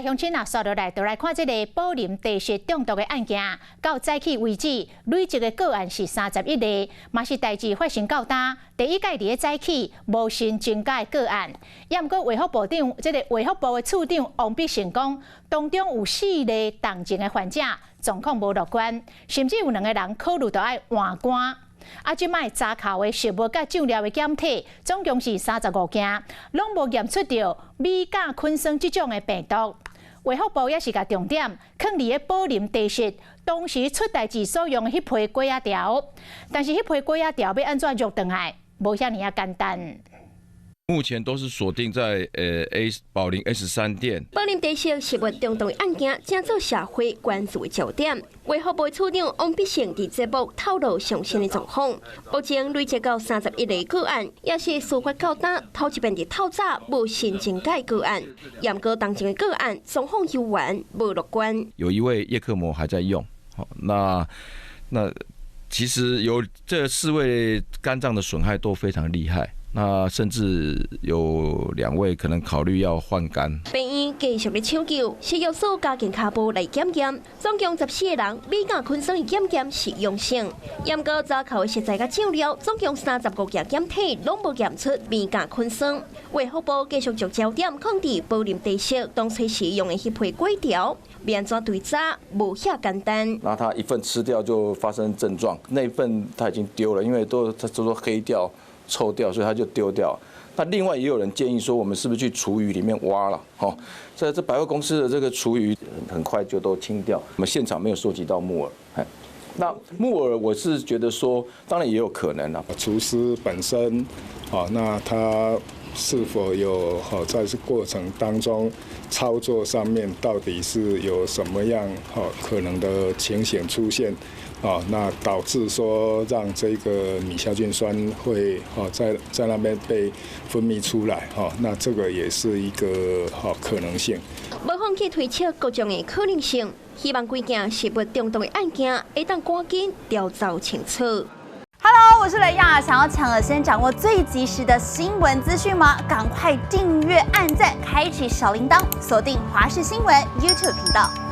乡亲啊，刷落来就来看这个宝林地质中毒的案件。到早起为止，累积的个案是31例，嘛是代志发生较大。第一届伫咧早起无新增加个案，也毋过卫福部长卫福部的处长王必胜讲，当中有4例重症的患者状况无乐观，甚至有2个人考虑到要换肝。即摆查考的食物甲酱料的检体，总共是35件，拢无验出到米甲菌酸这种的病毒。卫福部也是甲重点放伫咧宝林地质当时出代志所用的迄批鸡仔条，但是迄批鸡仔条要安怎肉转来，无遐尔啊简单。目前都是锁定在宝林 S3 店。宝林地质食物中毒的案件正做社会关注的焦点。卫福部处长王必胜伫节目透露上新的状况，目前累积到31例个案，也是司法较大头一遍伫透早无新增加个案，也毋过当前的个案状况悠远无乐观。有一位叶克膜还在用，那其实有这4位肝脏的损害都非常厉害。那甚至有2位可能考虑要换肝。病院继续咧抢救，食药所加紧脚步来检验，总共14个人米甲菌酸的检验是阳性。验过查考的食材甲酱料，总共35件检体拢无验出米甲菌酸。卫福部继续将焦点放伫宝林地质当初使用的迄批粿条，要安怎对查无遐简单。那他一份吃掉就发生症状，那一份他已经丢了，因为都黑掉。臭掉，所以他就丢掉。那另外也有人建议说，我们是不是去厨余里面挖了？这百货公司的这个厨余很快就都清掉。我们现场没有收集到木耳。那木耳，我是觉得说，当然也有可能啊。厨师本身，那他是否有在这过程当中操作上面到底是有什么样可能的情形出现？那导致说让这个米硝菌酸会在那边被分泌出来，那这个也是一个可能性。无放弃推测各种的可能性，希望几件食物中毒的案件会当赶紧调查清楚。Hello， 我是雷亚，想要抢而先掌握最及时的新闻资讯吗？赶快订阅、按赞、开启小铃铛，锁定华视新闻 YouTube 频道。